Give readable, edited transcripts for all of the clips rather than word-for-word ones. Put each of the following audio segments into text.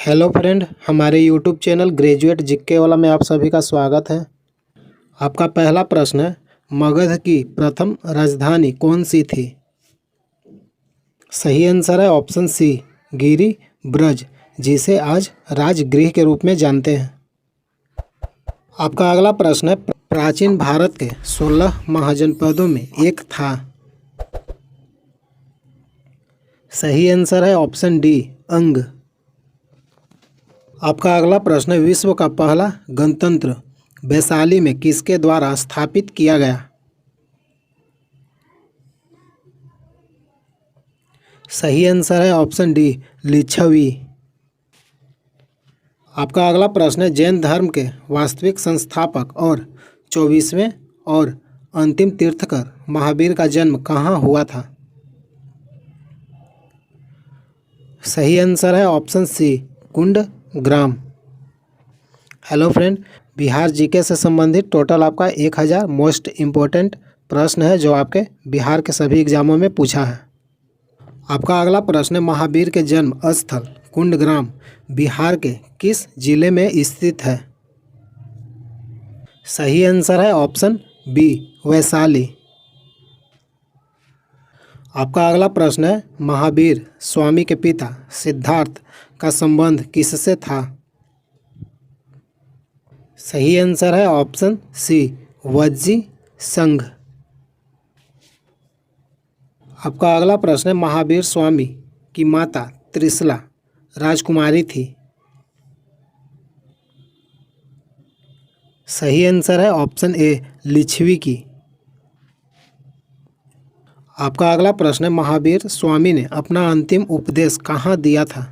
Hello friend, हमारे YouTube channel graduate GK वाला में आप सभी का स्वागत है। आपका पहला प्रश्न है, मगध की प्रथम राजधानी कौन सी थी? सही आंसर है ऑप्शन सी, गिरि ब्रज, जिसे आज राजगृह के रूप में जानते हैं। आपका अगला प्रश्न है, प्राचीन भारत के 16 महाजनपदों में एक था। सही आंसर है ऑप्शन डी, अंग। आपका अगला प्रश्न है, विश्व का पहला गणतंत्र वैशाली में किसके द्वारा स्थापित किया गया? सही आंसर है ऑप्शन डी, लिच्छवी। आपका अगला प्रश्न है, जैन धर्म के वास्तविक संस्थापक और 24वें और अंतिम तीर्थकर महावीर का जन्म कहाँ हुआ था? सही आंसर है ऑप्शन सी, कुंड ग्राम। हेलो फ्रेंड, बिहार जीके से संबंधित टोटल आपका 1000 मोस्ट इम्पोर्टेंट प्रश्न है जो आपके बिहार के सभी एग्जामों में पूछा है। आपका अगला प्रश्न है, महावीर के जन्म स्थल कुंडग्राम बिहार के किस जिले में स्थित है? सही आंसर है ऑप्शन बी, वैशाली। आपका अगला प्रश्न है, महावीर स्वामी के पिता सिद्धार्थ का संबंध किससे था? सही आंसर है ऑप्शन सी, वज्जी संघ। आपका अगला प्रश्न है, महावीर स्वामी की माता त्रिशला राजकुमारी थी। सही आंसर है ऑप्शन ए, लिच्छवी की। आपका अगला प्रश्न है, महावीर स्वामी ने अपना अंतिम उपदेश कहाँ दिया था?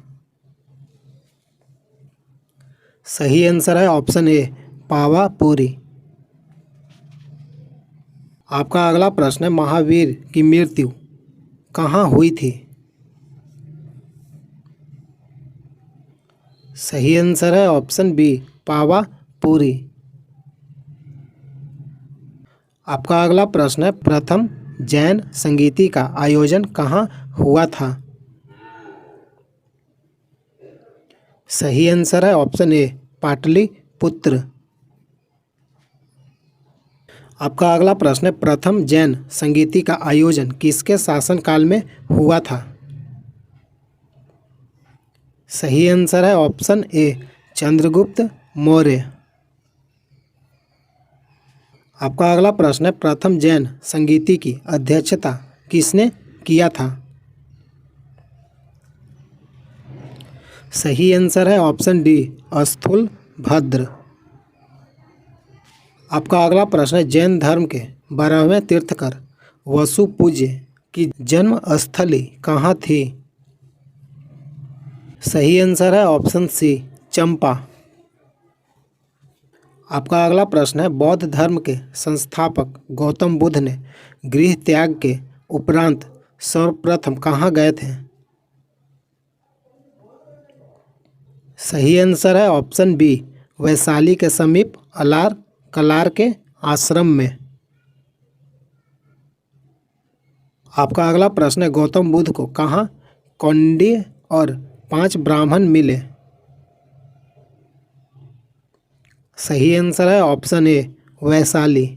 सही आंसर है ऑप्शन ए, पावापुरी। आपका अगला प्रश्न है, महावीर की मृत्यु कहाँ हुई थी? सही आंसर है ऑप्शन बी, पावापुरी। आपका अगला प्रश्न है, प्रथम जैन संगीति का आयोजन कहाँ हुआ था? सही आंसर है ऑप्शन ए, पाटलिपुत्र। आपका अगला प्रश्न है, प्रथम जैन संगीति का आयोजन किसके शासनकाल में हुआ था? सही आंसर है ऑप्शन ए, चंद्रगुप्त मौर्य। आपका अगला प्रश्न है, प्रथम जैन संगीति की अध्यक्षता किसने किया था? सही आंसर है ऑप्शन डी, स्थूलभद्र। आपका अगला प्रश्न है, जैन धर्म के 12वें तीर्थकर वसुपूज्य की जन्म स्थली कहाँ थी? सही आंसर है ऑप्शन सी, चंपा। आपका अगला प्रश्न है, बौद्ध धर्म के संस्थापक गौतम बुद्ध ने गृह त्याग के उपरांत सर्वप्रथम कहाँ गए थे? सही आंसर है ऑप्शन बी, वैशाली के समीप अलार कलार के आश्रम में। आपका अगला प्रश्न है, गौतम बुद्ध को कहाँ कौंडिन्य और 5 ब्राह्मण मिले? सही आंसर है ऑप्शन ए, वैशाली।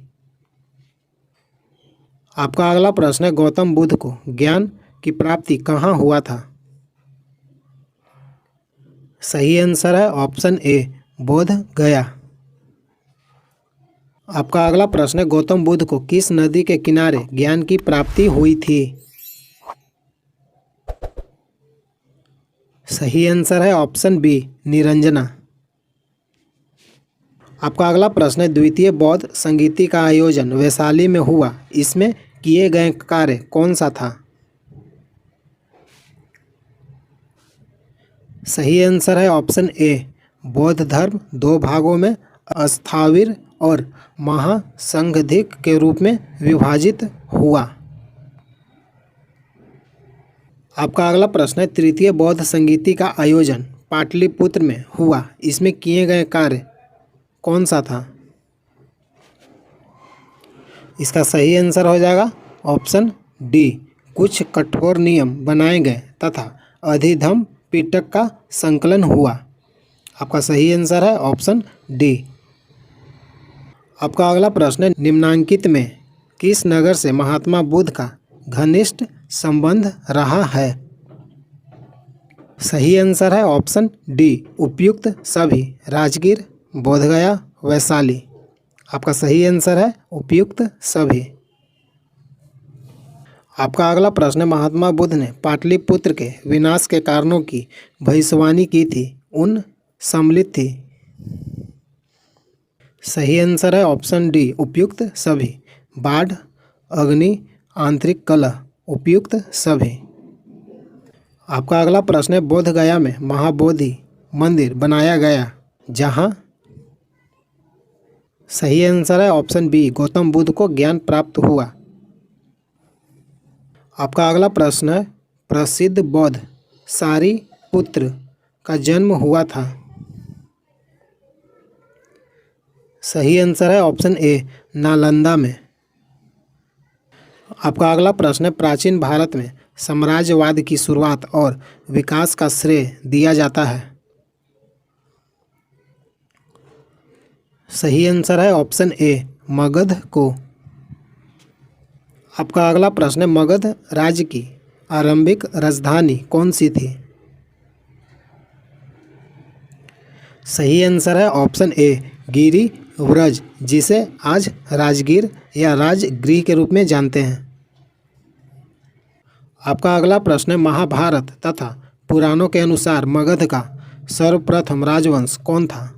आपका अगला प्रश्न है, गौतम बुद्ध को ज्ञान की प्राप्ति कहाँ हुआ था? सही आंसर है ऑप्शन ए, बोध गया। आपका अगला प्रश्न है, गौतम बुद्ध को किस नदी के किनारे ज्ञान की प्राप्ति हुई थी? सही आंसर है ऑप्शन बी, निरंजना। आपका अगला प्रश्न है, द्वितीय बौद्ध संगीति का आयोजन वैशाली में हुआ, इसमें किए गए कार्य कौन सा था? सही आंसर है ऑप्शन ए, बौद्ध धर्म 2 भागों में स्थाविर और महासंघधिक के रूप में विभाजित हुआ। आपका अगला प्रश्न है, तृतीय बौद्ध संगीति का आयोजन पाटलिपुत्र में हुआ, इसमें किए गए कार्य कौन सा था? इसका सही आंसर हो जाएगा ऑप्शन डी, कुछ कठोर नियम बनाए गए तथा अधिधम पिटक का संकलन हुआ? आपका सही आंसर है ऑप्शन डी। आपका अगला प्रश्न है, निम्नांकित में किस नगर से महात्मा बुद्ध का घनिष्ठ संबंध रहा है? सही आंसर है ऑप्शन डी, उपयुक्त सभी। राजगीर, बोधगया, वैशाली। आपका सही आंसर है उपयुक्त सभी। आपका अगला प्रश्न है, महात्मा बुद्ध ने पाटलिपुत्र के विनाश के कारणों की भविष्यवाणी की थी, उन सम्मिलित थी? सही आंसर है ऑप्शन डी, उपयुक्त सभी। बाढ़, अग्नि, आंतरिक कलह। उपयुक्त सभी। आपका अगला प्रश्न है, बोधगया में महाबोधि मंदिर बनाया गया जहाँ? सही आंसर है ऑप्शन बी, गौतम बुद्ध को ज्ञान प्राप्त हुआ। आपका अगला प्रश्न है, प्रसिद्ध बौद्ध सारिपुत्र का जन्म हुआ था? सही आंसर है ऑप्शन ए, नालंदा में। आपका अगला प्रश्न है, प्राचीन भारत में साम्राज्यवाद की शुरुआत और विकास का श्रेय दिया जाता है? सही आंसर है ऑप्शन ए, मगध को। आपका अगला प्रश्न है, मगध राज्य की आरंभिक राजधानी कौन सी थी? सही आंसर है ऑप्शन ए, गिरिव्रज, जिसे आज राजगीर या राजगृह के रूप में जानते हैं। आपका अगला प्रश्न है, महाभारत तथा पुराणों के अनुसार मगध का सर्वप्रथम राजवंश कौन था?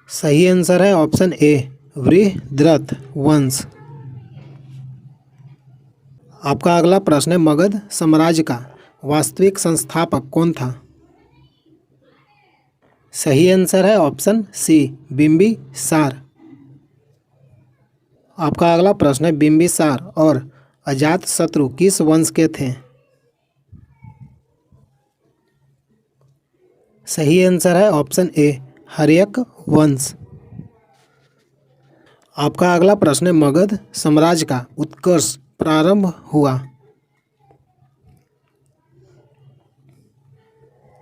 सही आंसर है ऑप्शन ए, बृहद्रथ वंश। आपका अगला प्रश्न है, मगध साम्राज्य का वास्तविक संस्थापक कौन था? सही आंसर है ऑप्शन सी, बिंबिसार। आपका अगला प्रश्न है, बिंबिसार और अजातशत्रु किस वंश के थे? सही आंसर है ऑप्शन ए, हर्यक वंश। आपका अगला प्रश्न है, मगध साम्राज्य का उत्कर्ष प्रारंभ हुआ?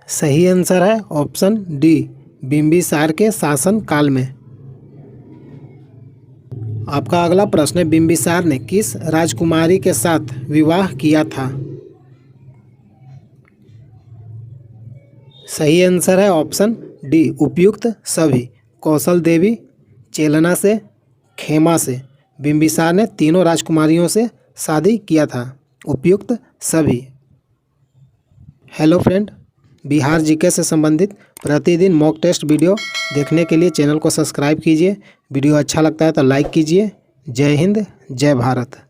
सही आंसर है ऑप्शन डी, बिंबिसार के शासन काल में। आपका अगला प्रश्न है, बिंबिसार ने किस राजकुमारी के साथ विवाह किया था? सही आंसर है ऑप्शन डी, उपयुक्त सभी। कौशल देवी, चेलना से, खेमा से। बिंबिसार ने तीनों राजकुमारियों से शादी किया था। उपयुक्त सभी। हेलो फ्रेंड, बिहार जीके से संबंधित प्रतिदिन मॉक टेस्ट वीडियो देखने के लिए चैनल को सब्सक्राइब कीजिए। वीडियो अच्छा लगता है तो लाइक कीजिए। जय हिंद, जय भारत।